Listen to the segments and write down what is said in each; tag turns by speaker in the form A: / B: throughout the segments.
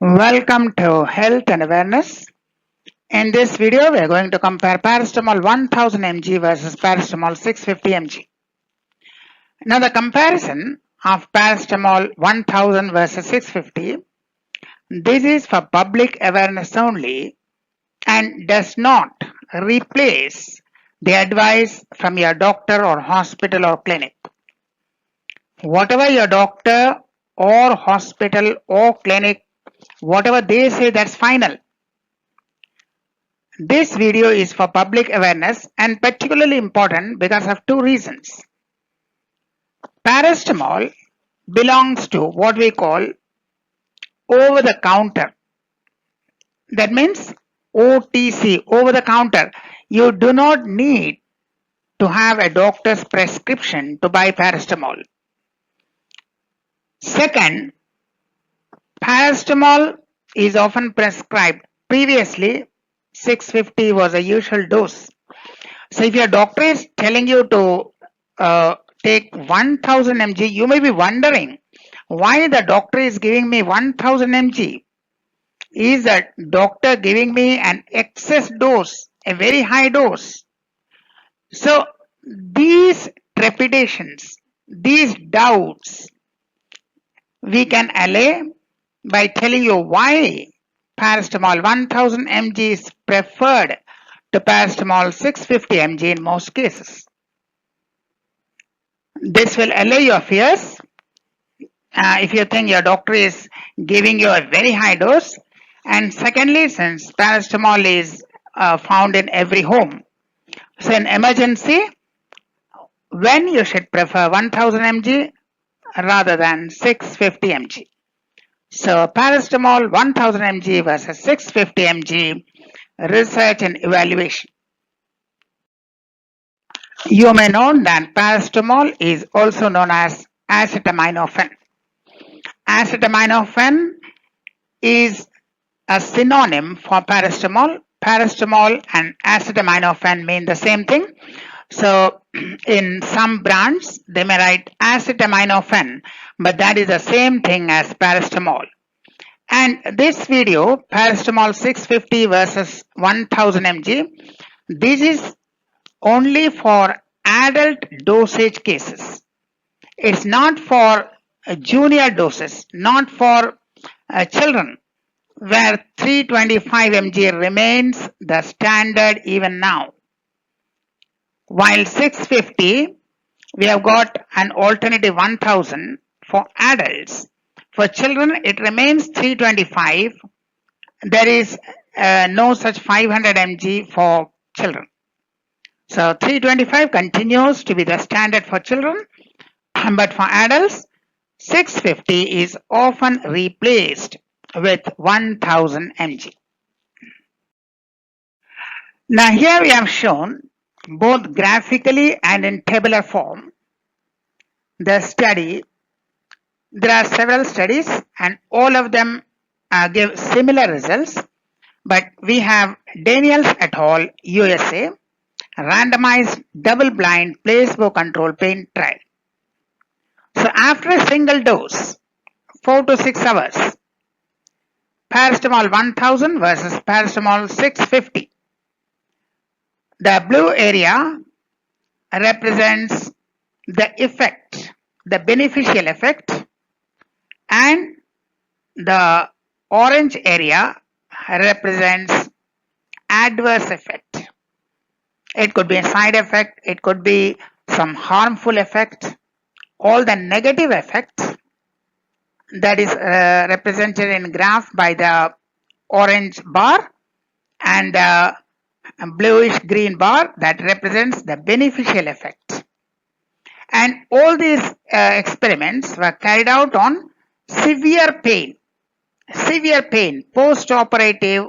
A: Welcome to Health and Awareness. In this video, we are going to compare paracetamol 1000 mg versus paracetamol 650 mg. Now, the comparison of paracetamol 1000 versus 650, this is for public awareness only and does not replace the advice from your doctor or hospital or clinic. Whatever your doctor or hospital or clinic, whatever they say, that's final. This video is for public awareness and particularly important because of two reasons. Paracetamol belongs to what we call over the counter. That means OTC, over the counter. You do not need to have a doctor's prescription to buy paracetamol. Second, paracetamol is often prescribed. Previously, 650 was a usual dose. So if your doctor is telling you to take 1000 mg, you may be wondering why the doctor is giving me 1000 mg. Is that doctor giving me an excess dose, a very high dose? So these trepidations, these doubts, we can allay by telling you why paracetamol 1000 mg is preferred to paracetamol 650 mg in most cases. This will allay your fears. If you think your doctor is giving you a very high dose, and secondly, since paracetamol is found in every home, so in emergency, when you should prefer 1000 mg rather than 650 mg. So paracetamol 1000 mg versus 650 mg, research and evaluation. You may know that paracetamol is also known as acetaminophen. Acetaminophen is a synonym for paracetamol. Paracetamol and acetaminophen mean the same thing. So in some brands, they may write acetaminophen, but that is the same thing as paracetamol. And this video, paracetamol 650 versus 1000 mg, this is only for adult dosage cases. It's not for junior doses, not for children, where 325 mg remains the standard even now. While 650, we have got an alternative 1000 for adults. For children, it remains 325. There is no such 500 mg for children. So 325 continues to be the standard for children, but for adults, 650 is often replaced with 1000 mg. Now here we have shown both graphically and in tabular form the study. There are several studies and all of them give similar results, but we have Daniels et al. USA randomized double-blind placebo-controlled pain trial. So after a single dose, 4 to 6 hours, paracetamol 1000 versus paracetamol 650. The blue area represents the effect, the beneficial effect, and the orange area represents adverse effect. It could be a side effect, it could be some harmful effect. All the negative effects that is represented in graph by the orange bar and the bluish green bar that represents the beneficial effect. And all these experiments were carried out on severe pain, post-operative,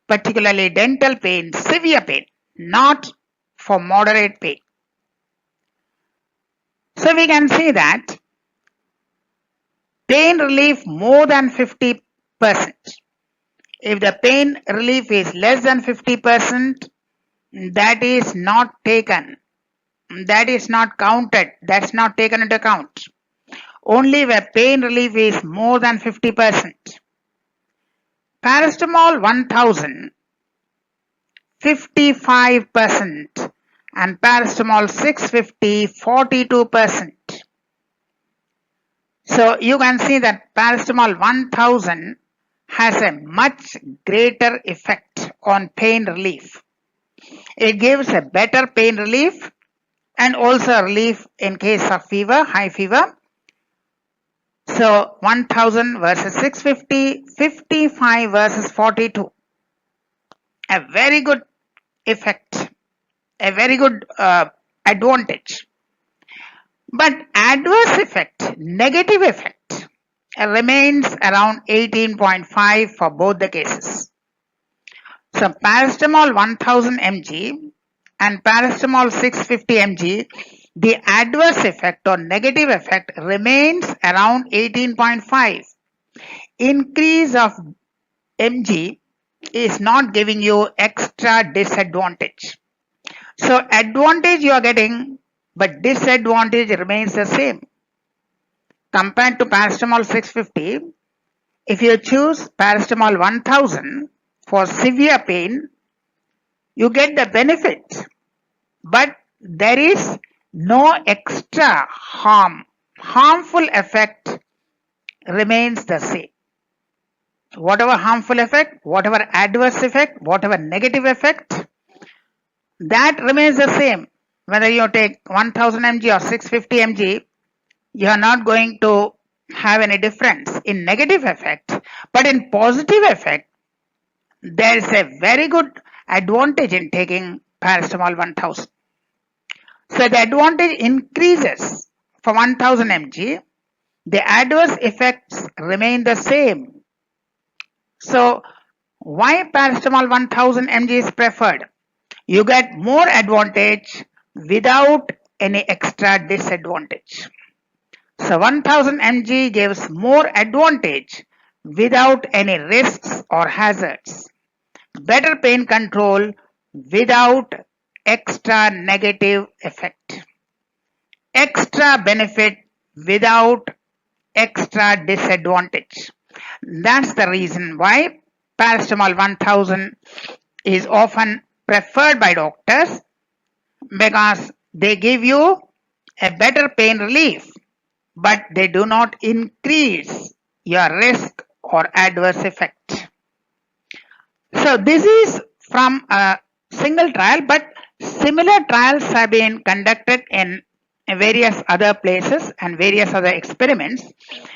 A: particularly dental pain, severe pain, not for moderate pain. So we can see that pain relief more than 50%. If the pain relief is less than 50%, that is not taken. That is not counted. That's not taken into account. Only where pain relief is more than 50%. Paracetamol 1000 55% and paracetamol 650 42%. So you can see that paracetamol 1000 has a much greater effect on pain relief. It gives a better pain relief and also relief in case of fever, high fever. So 1000 versus 650, 55 versus 42. A very good effect, a very good advantage. But adverse effect, negative effect, remains around 18.5 for both the cases. So paracetamol 1000 mg and paracetamol 650 mg, the adverse effect or negative effect remains around 18.5. Increase of mg is not giving you extra disadvantage. So advantage you are getting, but disadvantage remains the same. Compared to paracetamol 650, if you choose paracetamol 1000 for severe pain, you get the benefit, but there is no extra harm. Harmful effect remains the same. Whatever harmful effect, whatever adverse effect, whatever negative effect, that remains the same. Whether you take 1000 mg or 650 mg, you are not going to have any difference in negative effect, but in positive effect, there is a very good advantage in taking paracetamol 1000. So the advantage increases for 1000 mg, the adverse effects remain the same. So why paracetamol 1000 mg is preferred? You get more advantage without any extra disadvantage. So 1000 mg gives more advantage without any risks or hazards. Better pain control without extra negative effect. Extra benefit without extra disadvantage. That's the reason why paracetamol 1000 is often preferred by doctors, because they give you a better pain relief, but they do not increase your risk or adverse effect. So this is from a single trial, but similar trials have been conducted in various other places and various other experiments.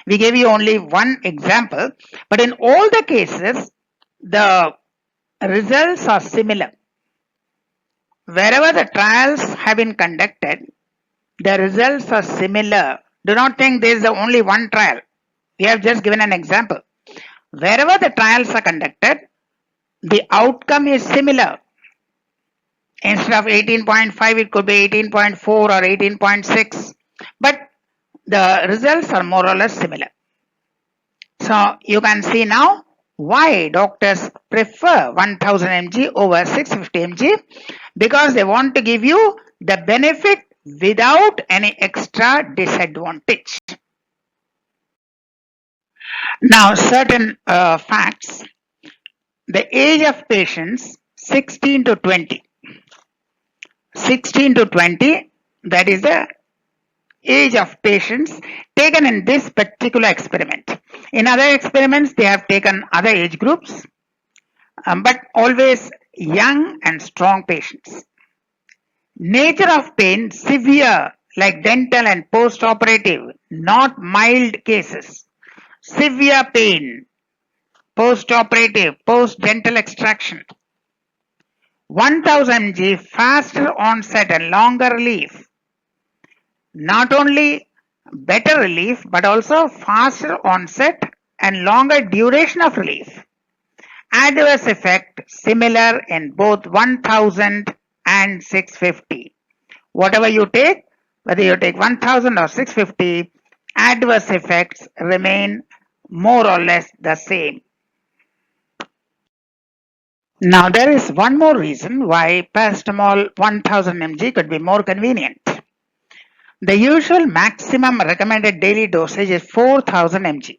A: We gave you only one example, but in all the cases, the results are similar. Wherever the trials have been conducted, the results are similar. Do not think there is only one trial. We have just given an example. Wherever the trials are conducted, the outcome is similar. Instead of 18.5, it could be 18.4 or 18.6, but the results are more or less similar. So you can see now why doctors prefer 1000 mg over 650 mg, because they want to give you the benefit without any extra disadvantage. Now, certain facts. The age of patients 16 to 20. 16 to 20, that is the age of patients taken in this particular experiment. In other experiments, they have taken other age groups, but always young and strong patients. Nature of pain, severe, like dental and post-operative, not mild cases. Severe pain, post-operative, post-dental extraction. 1000 mg, faster onset and longer relief. Not only better relief, but also faster onset and longer duration of relief. Adverse effect similar in both 1000 and 650. Whatever you take, whether you take 1000 or 650, adverse effects remain more or less the same. Now there is one more reason why paracetamol 1000 mg could be more convenient. The usual maximum recommended daily dosage is 4000 mg.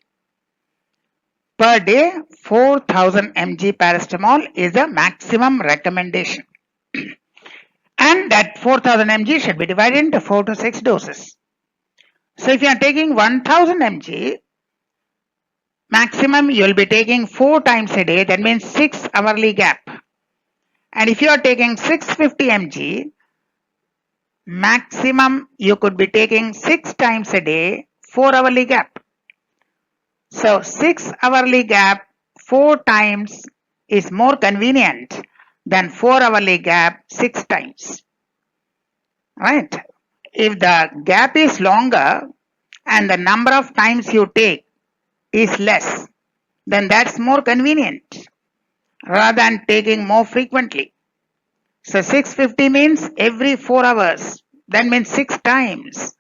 A: Per day, 4000 mg paracetamol is the maximum recommendation. And that 4000 mg should be divided into 4 to 6 doses. So if you are taking 1000 mg, maximum you will be taking 4 times a day, that means 6 hourly gap. And if you are taking 650 mg, maximum you could be taking 6 times a day, 4 hourly gap. So 6 hourly gap 4 times is more convenient than 4 hourly gap 6 times. Right? If the gap is longer and the number of times you take is less, then that's more convenient rather than taking more frequently. So 650 means every 4 hours. That means 6 times.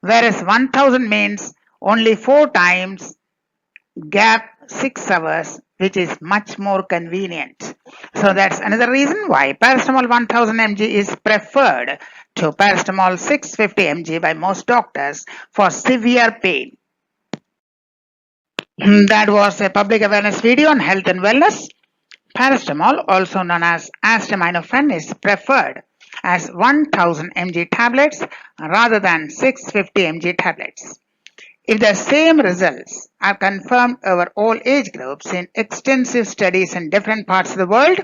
A: Whereas 1000 means only 4 times, gap 6 hours, which is much more convenient. So that's another reason why paracetamol 1000 mg is preferred to paracetamol 650 mg by most doctors for severe pain. That was a public awareness video on health and wellness. Paracetamol, also known as acetaminophen, is preferred as 1000 mg tablets rather than 650 mg tablets. If the same results are confirmed over all age groups in extensive studies in different parts of the world,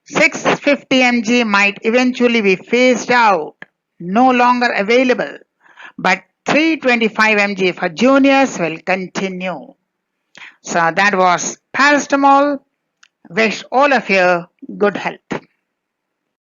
A: 650 mg might eventually be phased out, no longer available, but 325 mg for juniors will continue. So that was paracetamol. Wish all of you good health.